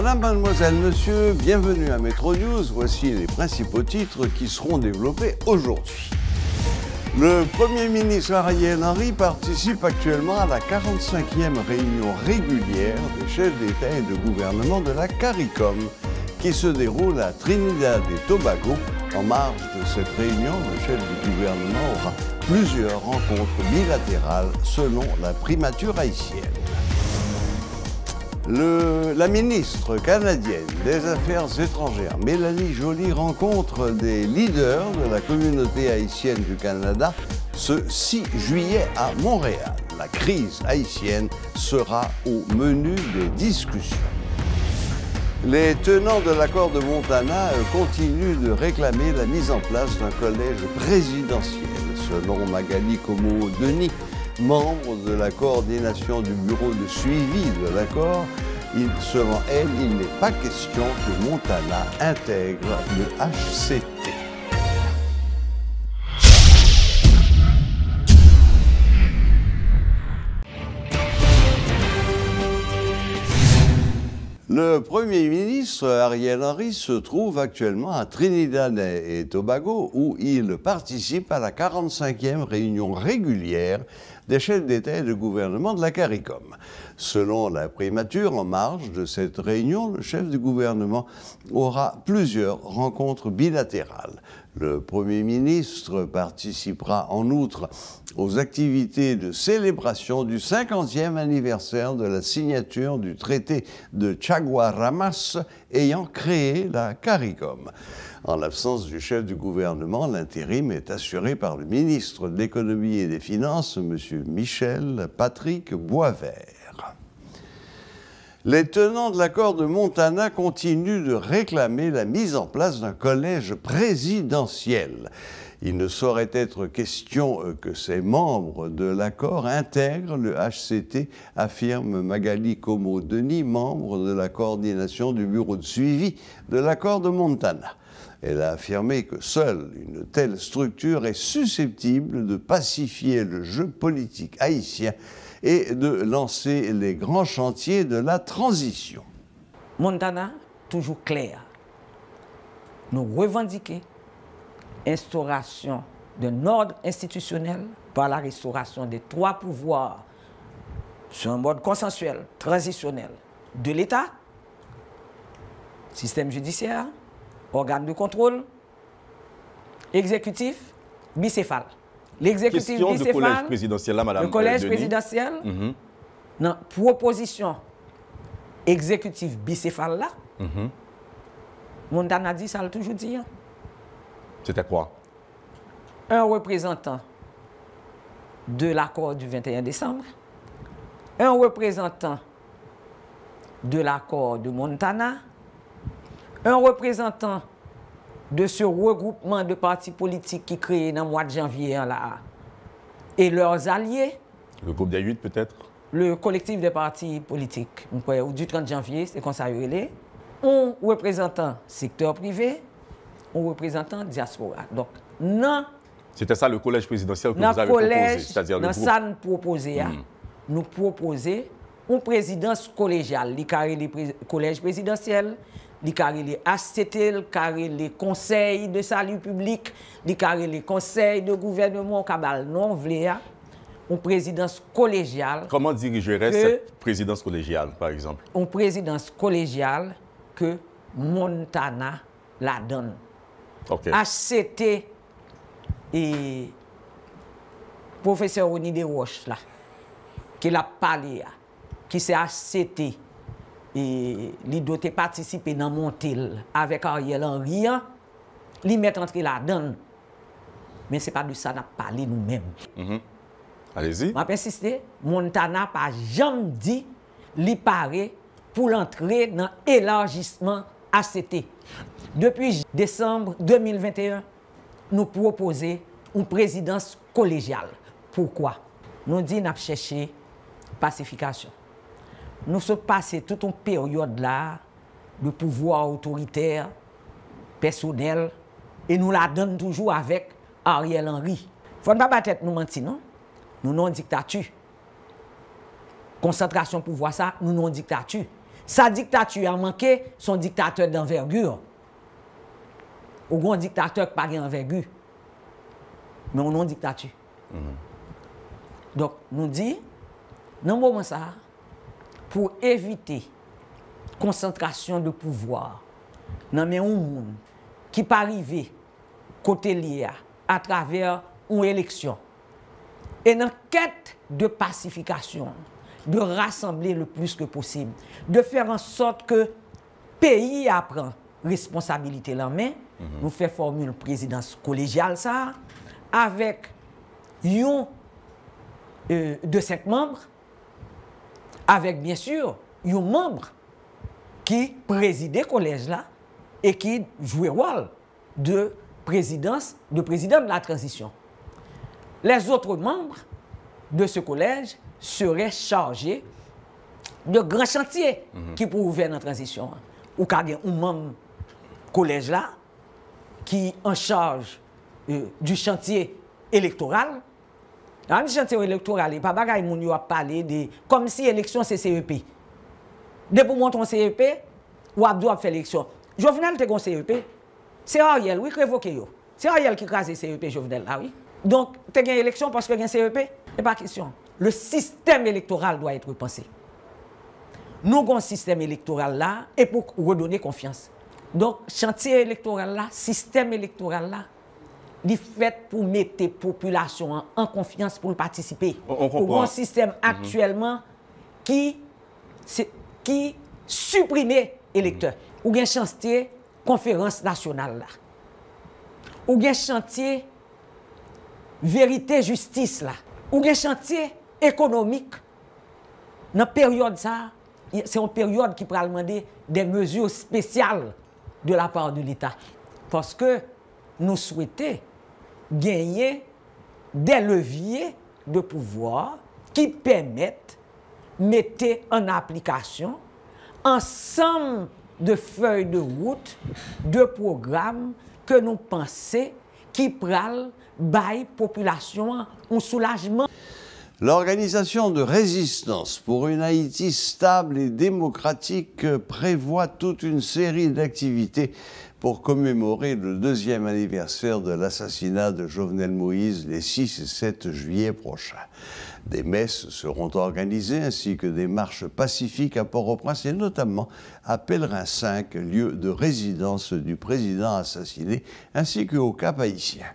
Madame, mademoiselle, monsieur, bienvenue à Métro News. Voici les principaux titres qui seront développés aujourd'hui. Le Premier ministre Ariel Henry participe actuellement à la 45e réunion régulière des chefs d'État et de gouvernement de la CARICOM, qui se déroule à Trinidad et Tobago. En marge de cette réunion, le chef du gouvernement aura plusieurs rencontres bilatérales selon la primature haïtienne. La ministre canadienne des Affaires étrangères, Mélanie Joly, rencontre des leaders de la communauté haïtienne du Canada ce 6 juillet à Montréal. La crise haïtienne sera au menu des discussions. Les tenants de l'accord de Montana continuent de réclamer la mise en place d'un collège présidentiel. Selon Magali Comeau-Denis, membre de la coordination du bureau de suivi de l'accord, selon elle, il n'est pas question que Montana intègre le HCT. Le Premier ministre Ariel Henry se trouve actuellement à Trinidad et Tobago où il participe à la 45e réunion régulière des chefs d'État et de gouvernement de la CARICOM. Selon la primature, en marge de cette réunion, le chef du gouvernement aura plusieurs rencontres bilatérales. Le Premier ministre participera en outre aux activités de célébration du 50e anniversaire de la signature du traité de Chaguaramas ayant créé la CARICOM. En l'absence du chef du gouvernement, l'intérim est assuré par le ministre de l'Économie et des Finances, M. Michel Patrick Boisvert. Les tenants de l'accord de Montana continuent de réclamer la mise en place d'un collège présidentiel. Il ne saurait être question que ces membres de l'accord intègrent le HCT, affirme Magali Comeau-Denis, membre de la coordination du bureau de suivi de l'accord de Montana. Elle a affirmé que seule une telle structure est susceptible de pacifier le jeu politique haïtien et de lancer les grands chantiers de la transition. Montana, toujours clair. Nous revendiquons instauration d'un ordre institutionnel par la restauration des trois pouvoirs sur un mode consensuel, transitionnel de l'État, système judiciaire, organe de contrôle, exécutif, bicéphale. L'exécutif bicéphale, du collège présidentiel, là, Madame le collège Denis. présidentiel, dans proposition exécutif bicéphale là, Montana dit, ça l'a toujours dit. Hein? C'était quoi? Un représentant de l'accord du 21 décembre, un représentant de l'accord de Montana, un représentant de ce regroupement de partis politiques qui créé dans le mois de janvier là, et leurs alliés. Le groupe des 8 peut-être? Le collectif des partis politiques, du 30 janvier, c'est comme ça qu'il est. Un représentant secteur privé, un représentant diaspora. Donc, non. C'était ça le collège présidentiel que vous avez proposé, c'est-à-dire le groupe. Ça nous proposait, nous proposer une présidence collégiale, les carrés les collèges présidentiels, les carrés les HCT, les carrés les conseils de salut public, les carrés les conseils de gouvernement, cabal non vléa, une présidence collégiale. Comment dirigerait cette présidence collégiale, par exemple? Une présidence collégiale que Montana la donne. Okay. HCT et professeur Oni de Roche, là, qui l'a parlé, qui c'est HCT, et il doit participer dans Montel avec Ariel Henry, il met entre la donne. Mais ce n'est pas de ça qu'on a parlé nous-mêmes. Allez-y. Je vais insister, Montana n'a pas jamais dit qu'il paraît pour l'entrée dans l'élargissement HCT. Depuis décembre 2021, nous proposons une présidence collégiale. Pourquoi? Nous disons que nous cherchons pacification. Nous sommes passés toute une période là de pouvoir autoritaire, personnel, et nous la donnons toujours avec Ariel Henry. Il ne faut pas tête nous mentir, non? Nous non dictature. Concentration pouvoir ça, nous non dictature. Sa dictature a manqué son dictateur d'envergure. Ou grand dictateur qui n'a pas d'envergure. Mais on a une dictature. Donc, nous disons, dans le moment ça, pour éviter concentration de pouvoir, dans un monde qui peut arriver côté lié à travers une élection, et dans quête de pacification, de rassembler le plus que possible, de faire en sorte que le pays apprend responsabilité en main, nous faisons former une présidence collégiale ça, avec de 5 membres, avec bien sûr un membre qui présidait le collège là et qui jouait le rôle de président de la transition. Les autres membres de ce collège seraient chargés de grands chantiers qui pourraient faire dans la transition. Ou qu'il y a un membre collège là qui est en charge du chantier électoral. Dans le chantier électoral, il n'y a pas de parler de comme si l'élection c'est CEP. Dès pour monter un CEP, ou Abdou a fait l'élection. Jovenel te gon CEP. C'est Ariel, oui, qui révoque. C'est Ariel qui crase CEP Jovenel là, oui. Donc, tu as gagné l'élection parce que tu as gagné CEP? C'est pas question. Le système électoral doit être repensé. Nous avons un système électoral là et pour redonner confiance. Donc, chantier électoral là, système électoral là, il fait pour mettre la population en confiance pour participer. Pour un système actuellement qui supprime électeurs. Ou un chantier conférence nationale là. Ou un chantier vérité justice là. Ou un chantier économique. Dans la période ça, c'est une période qui pourra demander des mesures spéciales de la part de l'État. Parce que nous souhaitons gagner des leviers de pouvoir qui permettent de mettre en application ensemble de feuilles de route, de programmes que nous pensons qui prennent la population un soulagement. L'Organisation de résistance pour une Haïti stable et démocratique prévoit toute une série d'activités pour commémorer le 2e anniversaire de l'assassinat de Jovenel Moïse les 6 et 7 juillet prochains. Des messes seront organisées ainsi que des marches pacifiques à Port-au-Prince et notamment à Pèlerin 5, lieu de résidence du président assassiné, ainsi qu'au Cap-Haïtien.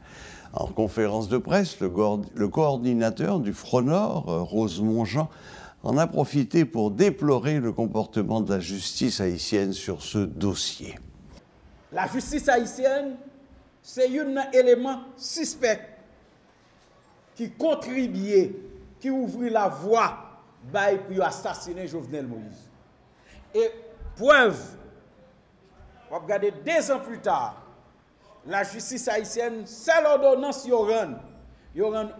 En conférence de presse, le coordinateur du Front Nord, Rosemont Jean, en a profité pour déplorer le comportement de la justice haïtienne sur ce dossier. La justice haïtienne, c'est un élément suspect qui contribue, qui ouvre la voie pour assassiner Jovenel Moïse. Et preuve, on va regarder 2 ans plus tard, la justice haïtienne, c'est l'ordonnance qui rend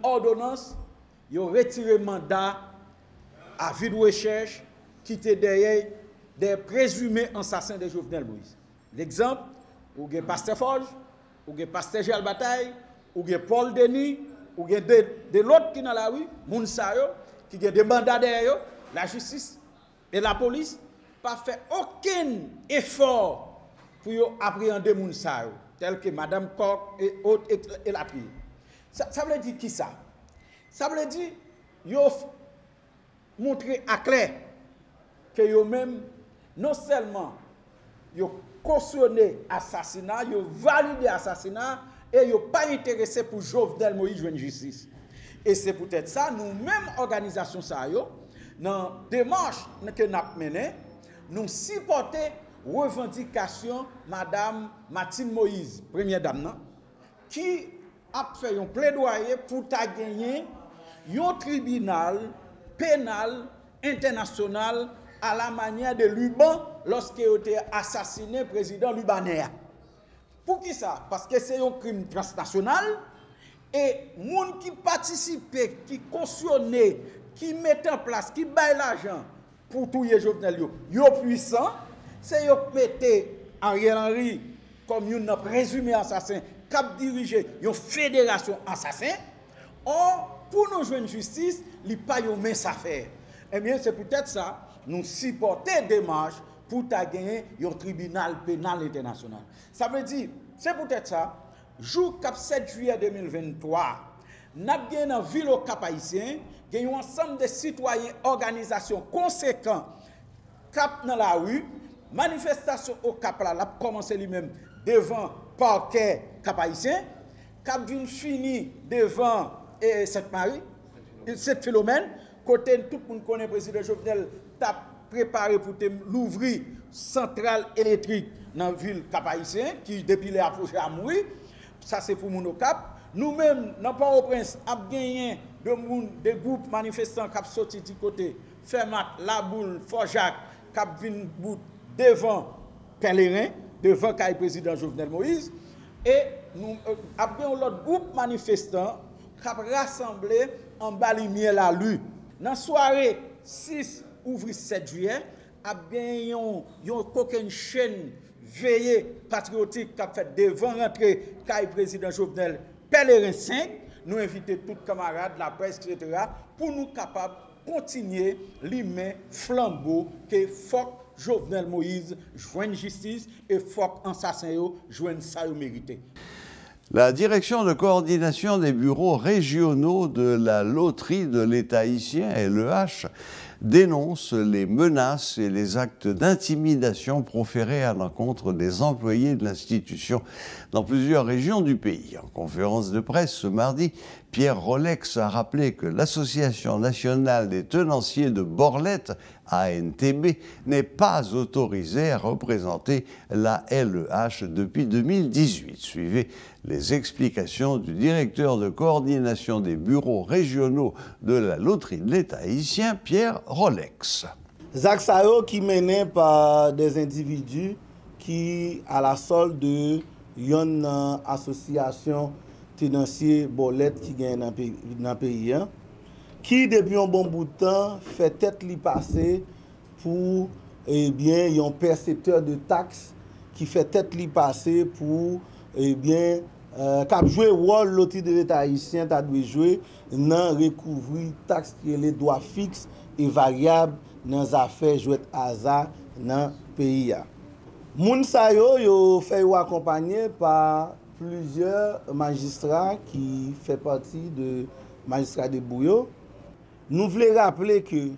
ordonnance, qui retire mandat à vue de recherche qui était derrière des présumés assassins de Jovenel Moïse. L'exemple, ou bien Pasteur Forge, ou bien Pasteur Gérald Bataille, ou bien Paul Denis, ou bien de l'autre qui dans la rue, Mounsayo, qui a des mandats derrière, la justice et la police pas fait aucun effort pour appréhender Mounsayo, tel que Madame Koch et autres et la pire. Ça veut dire qui ça? Ça veut dire yo montrer à clair que yo même non seulement yo cautionné assassinat, yo validé assassinat et yo pas intéressé pour Jovenel Moïse jouer justice. Et c'est peut-être ça nous-mêmes organisation ça yo dans démarche que nous avons menée, nous supporter revendication Madame Martine Moïse, première dame, qui a fait un plaidoyer pour gagner un tribunal pénal international à la manière de Liban lorsqu'il a été assassiné président libanais. Pour qui ça? Parce que c'est un crime transnational et les gens qui participent, qui cautionnent, qui mettent en place, qui baillent l'argent pour tuer Jovenel, ils sont puissants. C'est eux qui mettent Ariel Henry comme un présumé assassin, qui a dirigé une fédération assassin. Or, pour nous jouer une justice, il n'y a pas de mince affaire. Eh bien, c'est peut-être ça, nous supporter des démarches pour gagner un tribunal pénal international. Ça veut dire, c'est peut-être ça, jour 7 juillet 2023, nous avons gagné dans la ville au Cap Haïtien, il y a un ensemble de citoyens, organisations conséquents, cap dans la rue, manifestation au Cap là, a commencé lui-même devant le parquet Cap Haïtien, cap vient fini devant Sainte-Marie, cette Philomène, côté tout le monde connaît le président Jovenel, t'a préparé pour l'ouvrir centrale électrique dans la ville Cap Haïtien, qui depuis les approché à mourir, ça c'est pour mon Cap. Nous-mêmes, dans Port-au-Prince, avons gagné des groupes manifestants qui sont sortis du côté Fermat, La Boule, Fort-Jacques, qui viennent devant Pèlerin, devant le président Jovenel Moïse. Et nous avons l'autre groupe manifestant qui a rassemblé en bas lumière la rue. Dans la soirée 6 ouvrier 7 juillet, il y a une chaîne veillée patriotique qui a fait devant rentrer le président Jovenel Pèlerin 5. Nous invitons tous les camarades, la presse, etc., pour nous capables de continuer l'humain flambeau que faut Jovenel Moïse joigne justice et faut assassin joigne ça mérité. La direction de coordination des bureaux régionaux de la loterie de l'État haïtien, LEH, dénonce les menaces et les actes d'intimidation proférés à l'encontre des employés de l'institution dans plusieurs régions du pays. En conférence de presse ce mardi, Pierre Rolex a rappelé que l'Association nationale des tenanciers de Borlette, ANTB, n'est pas autorisée à représenter la LEH depuis 2018. Suivez les explications du directeur de coordination des bureaux régionaux de la loterie de l'État haïtien, Pierre Rolex. Zach Sayo qui mené par des individus qui, à la solde de une association tenancier Borlette qui gagne dans le pays, qui depuis un bon bout de temps fait tête li passer pour un percepteur de taxes qui fait tête li passer pour cap jouer rôle loterie de l'État haïtien t'a dû jouer dans recouvrir taxes qui les droits fixes et variables dans les affaires jouet hasard dans pays. Moun sa yo fait accompagné par plusieurs magistrats qui fait partie de magistrats de Bouyo. Nous voulons rappeler que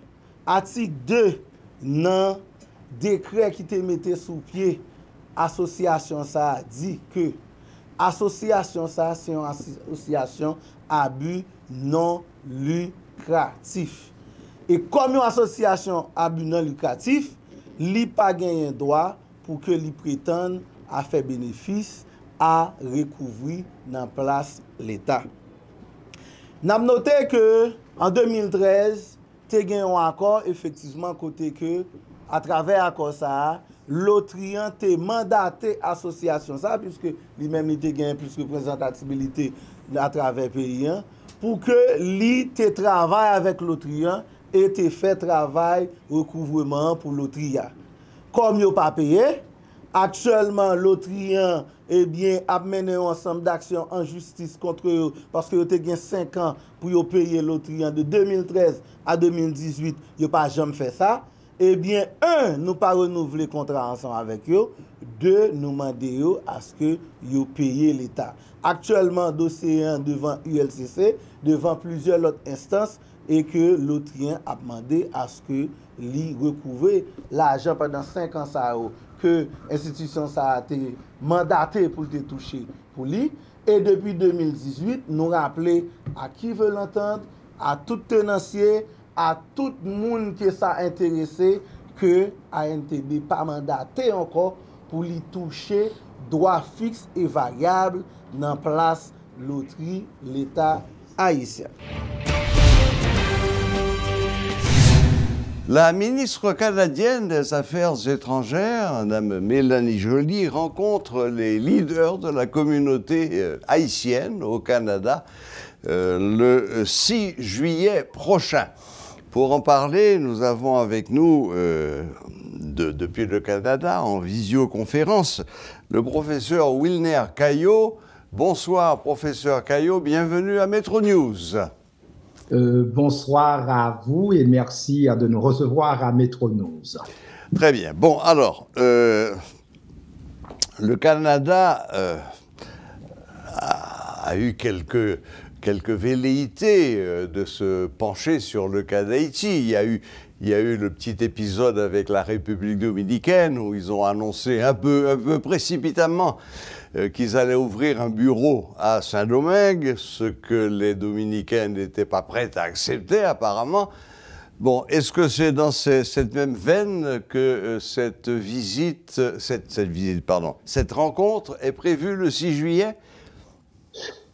article 2 dans décret qui te mettait sous pied association ça dit que association ça c'est une association à but non lucratif. Et comme une association à but non lucratif, li pas gagné droit pour que li prétende à faire bénéfice à recouvrir dans place l'État. Nous avons noté que en 2013, tu as un accord effectivement côté que à travers l'accord ça, l'Autrian te mandaté association ça puisque lui-même il te gagne plus de représentativité à travers le pays pour que lui te travaille avec l'Autrian et te fait travail recouvrement pour l'Autrian. Comme il n'a pas payé, actuellement l'Autrian a mené un ensemble d'actions en justice contre eux parce que vous avez 5 ans pour payer l'Autrian de 2013 à 2018, vous n'avez pas jamais fait ça. Nous pas renouveler le contrat ensemble avec eux. 2, nous demander à ce que vous payiez l'État. Actuellement, dossier devant ULCC, devant plusieurs autres instances, et que l'Autrien a demandé à ce que lui recouvre l'argent pendant 5 ans ça que l'institution ça a été mandatée pour te toucher pour lui. Et depuis 2018, nous rappelons à qui veut l'entendre, à tout tenancier, à tout le monde qui est intéressé, que ANTB pas mandaté encore pour lui toucher droits fixes et variables dans place loterie l'État haïtien. La ministre canadienne des Affaires étrangères, Mme Mélanie Joly, rencontre les leaders de la communauté haïtienne au Canada le 6 juillet prochain. Pour en parler, nous avons avec nous, depuis le Canada, en visioconférence, le professeur Wilner Caillot. Bonsoir, professeur Caillot, bienvenue à Metro News. Bonsoir à vous et merci de nous recevoir à Metro News. Très bien. Bon, alors, le Canada a eu quelques velléités de se pencher sur le cas d'Haïti. Il y a eu le petit épisode avec la République dominicaine où ils ont annoncé un peu précipitamment qu'ils allaient ouvrir un bureau à Saint-Domingue, ce que les Dominicains n'étaient pas prêts à accepter apparemment. Bon, est-ce que c'est dans cette même veine que cette rencontre est prévue le 6 juillet?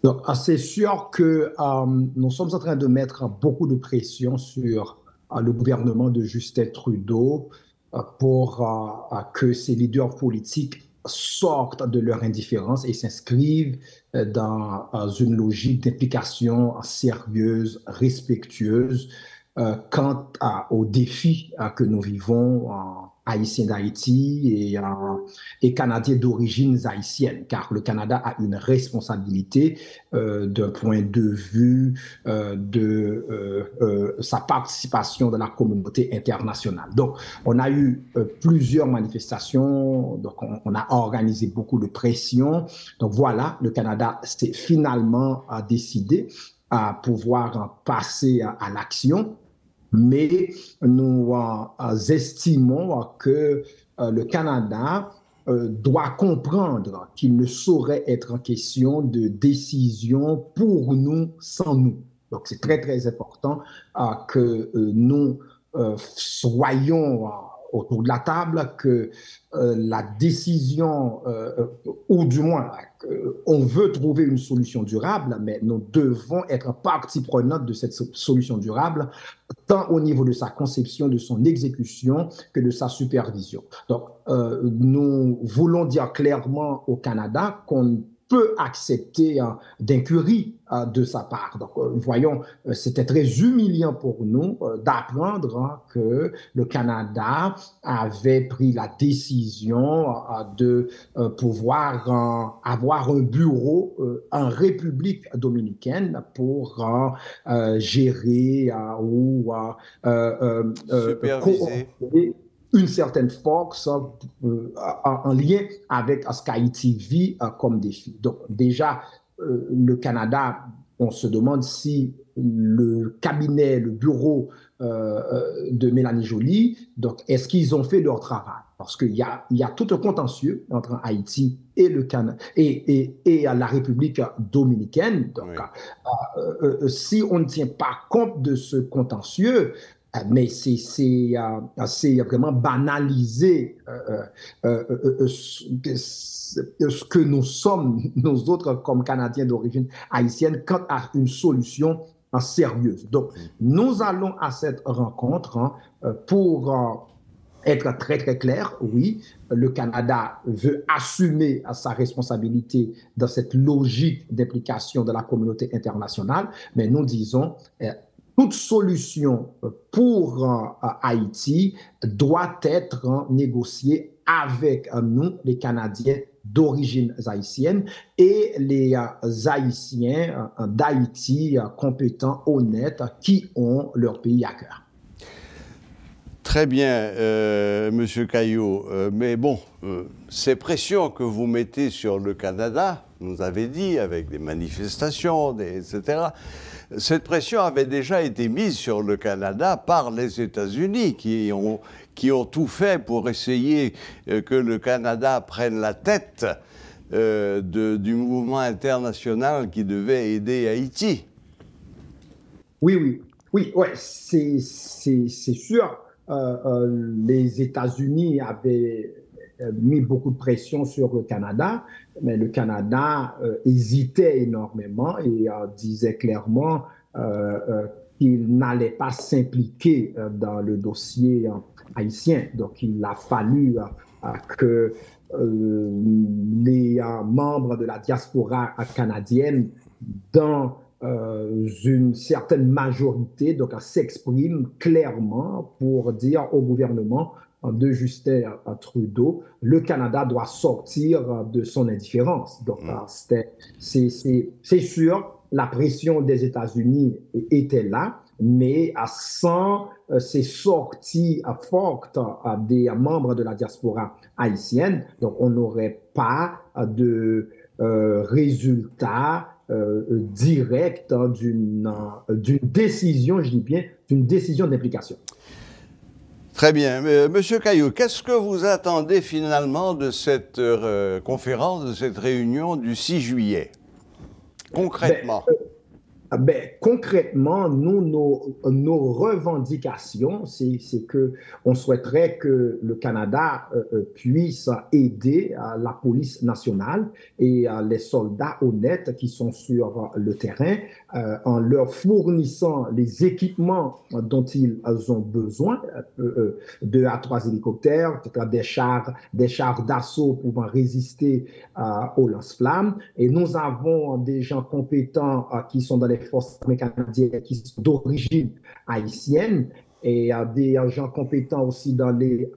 Donc, c'est sûr que nous sommes en train de mettre beaucoup de pression sur le gouvernement de Justin Trudeau pour que ces leaders politiques sortent de leur indifférence et s'inscrivent dans une logique d'implication sérieuse, respectueuse quant aux défis que nous vivons Haïtiens d'Haïti et Canadiens d'origine haïtienne, car le Canada a une responsabilité d'un point de vue de sa participation dans la communauté internationale. Donc, on a eu plusieurs manifestations, donc on a organisé beaucoup de pression. Donc voilà, le Canada s'est finalement décidé à pouvoir passer à l'action. Mais nous estimons que le Canada doit comprendre qu'il ne saurait être en question de décision pour nous sans nous. Donc c'est très très important que nous soyons autour de la table, que la décision, ou du moins, on veut trouver une solution durable, mais nous devons être partie prenante de cette solution durable, tant au niveau de sa conception, de son exécution, que de sa supervision. Donc, nous voulons dire clairement au Canada qu'on peut accepter d'incurie de sa part. Donc, voyons, c'était très humiliant pour nous d'apprendre que le Canada avait pris la décision de pouvoir avoir un bureau en République dominicaine pour gérer ou superviser une certaine force en lien avec ce qu'Haïti vit comme défi. Donc déjà, le Canada, on se demande si le cabinet, le bureau de Mélanie Joly, donc est-ce qu'ils ont fait leur travail? Parce qu'il y a tout un contentieux entre Haïti et le Canada et la République dominicaine. Donc, oui. Si on ne tient pas compte de ce contentieux, mais c'est vraiment banaliser ce que nous sommes, nous autres, comme Canadiens d'origine haïtienne, quant à une solution sérieuse. Donc, nous allons à cette rencontre pour être très, très clair. Oui, le Canada veut assumer sa responsabilité dans cette logique d'implication de la communauté internationale, mais nous disons toute solution pour Haïti doit être négociée avec nous, les Canadiens d'origine haïtienne, et les Haïtiens d'Haïti compétents, honnêtes, qui ont leur pays à cœur. Très bien, Monsieur Caillot. Mais bon, ces pressions que vous mettez sur le Canada, vous avez dit, avec des manifestations, etc., cette pression avait déjà été mise sur le Canada par les États-Unis, qui ont tout fait pour essayer que le Canada prenne la tête du mouvement international qui devait aider Haïti. Oui, c'est sûr. Les États-Unis avaient mis beaucoup de pression sur le Canada, mais le Canada hésitait énormément et disait clairement qu'il n'allait pas s'impliquer dans le dossier haïtien. Donc, il a fallu que les membres de la diaspora canadienne, dans une certaine majorité, donc s'exprime clairement pour dire au gouvernement de Justin Trudeau, le Canada doit sortir de son indifférence. Donc, c'est sûr, la pression des États-Unis était là, mais sans ces sorties fortes des membres de la diaspora haïtienne, donc on n'aurait pas de résultat direct d'une décision, je dis bien, d'une décision d'implication. Très bien. Monsieur Caillou, qu'est-ce que vous attendez finalement de cette conférence, de cette réunion du 6 juillet, concrètement? Concrètement, nous, nos revendications, c'est que on souhaiterait que le Canada puisse aider la police nationale et les soldats honnêtes qui sont sur le terrain en leur fournissant les équipements dont ils ont besoin, 2 à 3 hélicoptères, des chars d'assaut pouvant résister aux lance-flammes. Et nous avons des gens compétents qui sont dans les forces armées canadiennes qui sont d'origine haïtienne et des gens compétents aussi dans les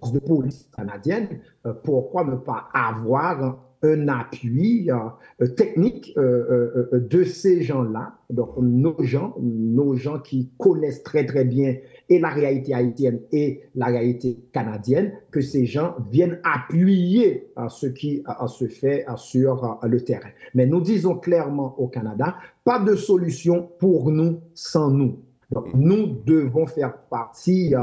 forces de police canadiennes. Pourquoi ne pas avoir un appui technique de ces gens-là, donc nos gens qui connaissent très très bien et la réalité haïtienne et la réalité canadienne, que ces gens viennent appuyer ce qui se fait sur le terrain. Mais nous disons clairement au Canada, pas de solution pour nous sans nous. Donc, nous devons faire partie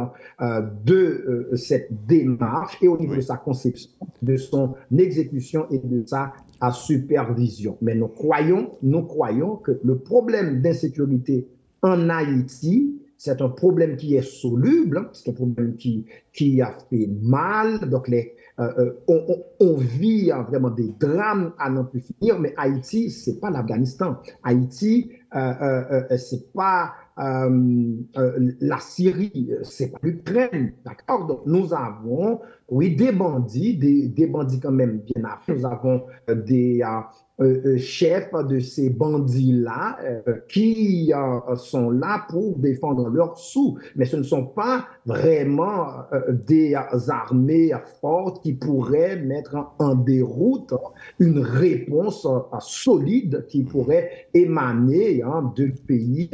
de cette démarche et au niveau de sa conception, de son exécution et de sa supervision. Mais nous croyons que le problème d'insécurité en Haïti, c'est un problème qui est soluble, c'est un problème qui a fait mal. Donc, on vit vraiment des drames à n'en plus finir, mais Haïti, c'est pas l'Afghanistan. Haïti, c'est pas la Syrie, c'est pas l'Ukraine, d'accord? Donc nous avons, oui, des bandits quand même bien armés. Nous avons des chefs de ces bandits-là qui sont là pour défendre leurs sous, mais ce ne sont pas vraiment des armées fortes qui pourraient mettre en déroute une réponse solide qui pourrait émaner de pays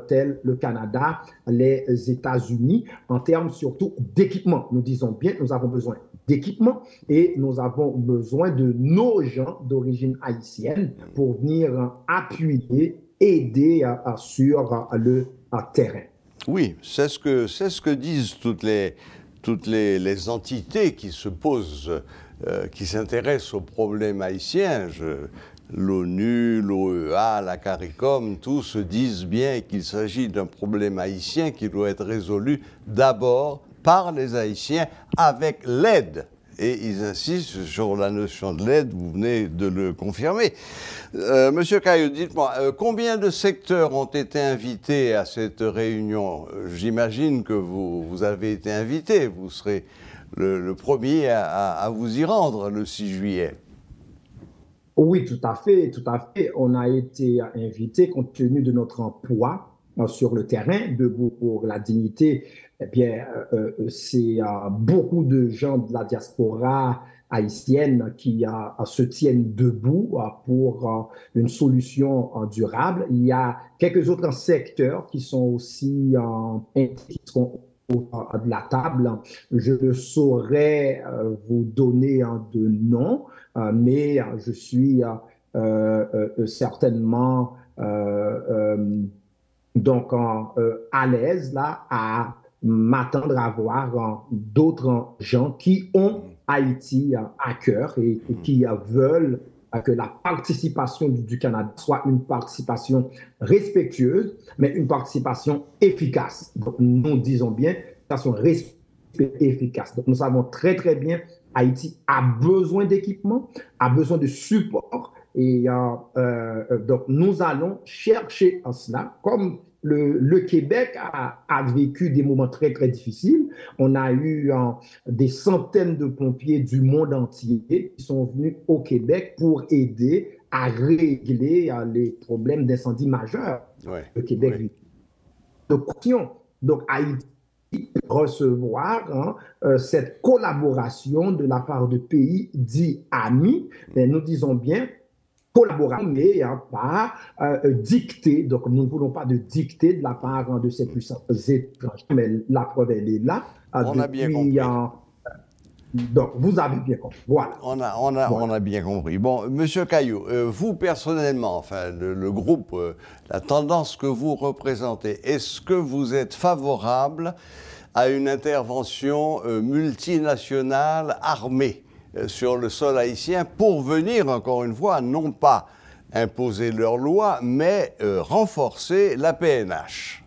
tels le Canada, les États-Unis, en termes surtout d'équipement. Nous disons bien, nous avons besoin d'équipement et nous avons besoin de nos gens d'origine haïtienne pour venir appuyer, aider sur le terrain. Oui, c'est ce que disent toutes les entités qui se posent, qui s'intéressent aux problèmes haïtiens. L'ONU, l'OEA, la CARICOM, tous se disent bien qu'il s'agit d'un problème haïtien qui doit être résolu d'abord par les Haïtiens avec l'aide. Et ils insistent sur la notion de l'aide, vous venez de le confirmer. Monsieur Caillou, dites-moi, combien de secteurs ont été invités à cette réunion? J'imagine que vous avez été invité, vous serez le premier à vous y rendre le 6 juillet. Oui, tout à fait. On a été invité compte tenu de notre emploi sur le terrain, debout pour la dignité. Eh bien, c'est beaucoup de gens de la diaspora haïtienne qui se tiennent debout pour une solution durable. Il y a quelques autres secteurs qui sont aussi qui seront de la table. Je ne saurais vous donner de nom, mais je suis certainement donc à l'aise là à m'attendre à voir d'autres gens qui ont Haïti à cœur et qui veulent que la participation du Canada soit une participation respectueuse, mais une participation efficace. Donc, nous disons bien, participation efficace. Donc, nous savons très, très bien, Haïti a besoin d'équipement, a besoin de support, et donc, nous allons chercher en cela, comme le Québec a vécu des moments très, très difficiles. On a eu des centaines de pompiers du monde entier qui sont venus au Québec pour aider à régler les problèmes d'incendie majeurs que le Québec vit. Donc, Haïti recevoir cette collaboration de la part de pays dits amis, mais nous disons bien, collaboration, mais pas dictée. Donc, nous ne voulons pas de dictée de la part de ces puissances étrangères, mais la preuve, elle est là. On a bien compris. Donc, vous avez bien compris. Voilà. On a bien compris. Bon, Monsieur Caillot, vous personnellement, enfin, le groupe, la tendance que vous représentez, est-ce que vous êtes favorable à une intervention multinationale armée sur le sol haïtien pour venir, encore une fois, non pas imposer leurs lois, mais renforcer la PNH?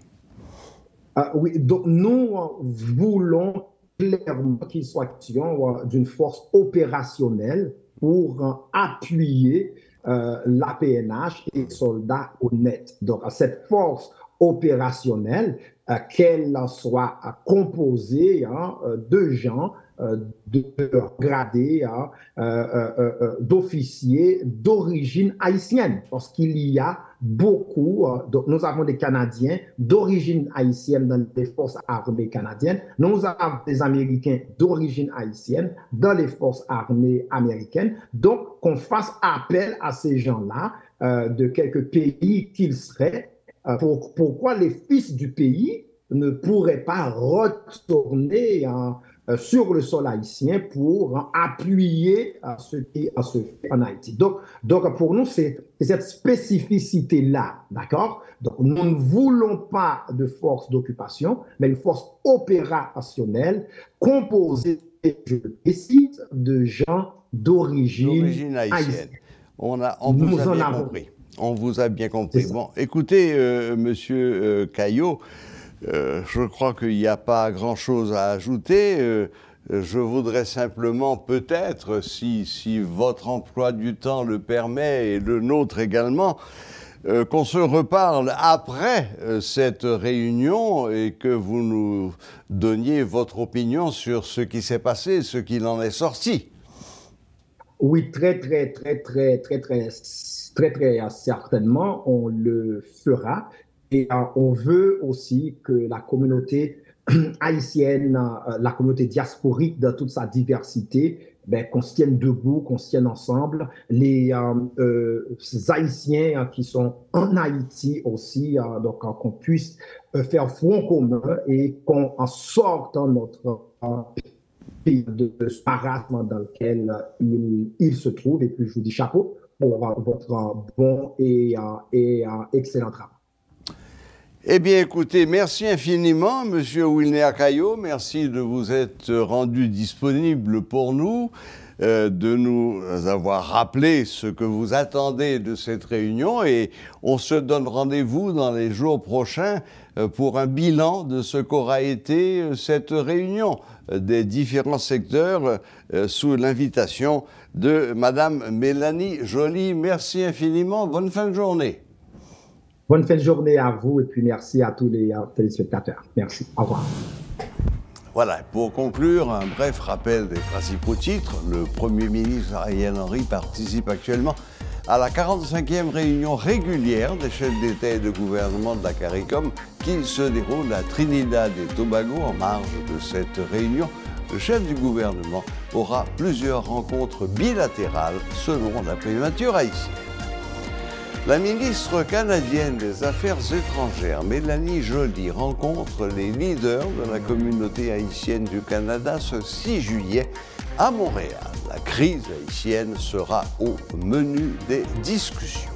Oui, donc nous voulons clairement qu'il soit question d'une force opérationnelle pour appuyer la PNH et les soldats honnêtes. Donc, cette force opérationnelle, qu'elle soit composée de gens de gradés, d'officiers d'origine haïtienne, parce qu'il y a beaucoup, donc nous avons des Canadiens d'origine haïtienne dans les forces armées canadiennes, nous avons des Américains d'origine haïtienne dans les forces armées américaines, donc qu'on fasse appel à ces gens-là de quelques pays qu'ils seraient. Pourquoi les fils du pays ne pourraient pas retourner sur le sol haïtien pour appuyer ce qui se fait en Haïti. Donc pour nous, c'est cette spécificité-là, d'accord? Donc nous ne voulons pas de force d'occupation, mais une force opérationnelle composée, je le précise, de gens d'origine haïtienne. On vous a bien compris. On vous a bien compris. Bon, écoutez, Monsieur Caillot, je crois qu'il n'y a pas grand-chose à ajouter. Je voudrais simplement, peut-être, si votre emploi du temps le permet, et le nôtre également, qu'on se reparle après cette réunion et que vous nous donniez votre opinion sur ce qui s'est passé, ce qu'il en est sorti. Oui, très certainement, on le fera. Et on veut aussi que la communauté haïtienne, la communauté diasporique dans toute sa diversité, qu'on se tienne debout, qu'on se tienne ensemble. Les Haïtiens qui sont en Haïti aussi, donc qu'on puisse faire front commun et qu'on en sorte notre pays de ce marasme dans lequel il se trouve. Et puis je vous dis chapeau pour votre bon et excellent travail. Eh bien, écoutez, merci infiniment, Monsieur Wilner Caillot. Merci de vous être rendu disponible pour nous, de nous avoir rappelé ce que vous attendez de cette réunion. Et on se donne rendez-vous dans les jours prochains pour un bilan de ce qu'aura été cette réunion des différents secteurs sous l'invitation de Madame Mélanie Joly. Merci infiniment. Bonne fin de journée. Bonne fin de journée à vous et puis merci à tous les téléspectateurs. Merci. Au revoir. Voilà, pour conclure, un bref rappel des principaux titres. Le Premier ministre Ariel Henry participe actuellement à la 45e réunion régulière des chefs d'État et de gouvernement de la CARICOM qui se déroule à Trinidad et Tobago. En marge de cette réunion, le chef du gouvernement aura plusieurs rencontres bilatérales selon la primature haïtienne. La ministre canadienne des Affaires étrangères, Mélanie Joly, rencontre les leaders de la communauté haïtienne du Canada ce 6 juillet à Montréal. La crise haïtienne sera au menu des discussions.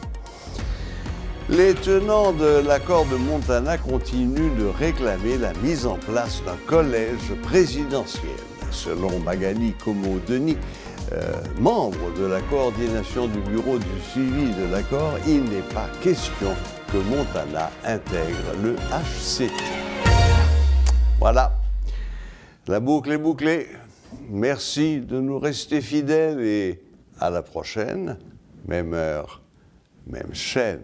Les tenants de l'accord de Montana continuent de réclamer la mise en place d'un collège présidentiel. Selon Magali Comeau-Denis, membre de la coordination du bureau du suivi de l'accord, il n'est pas question que Montana intègre le HCT. Voilà, la boucle est bouclée. Merci de nous rester fidèles et à la prochaine, même heure, même chaîne.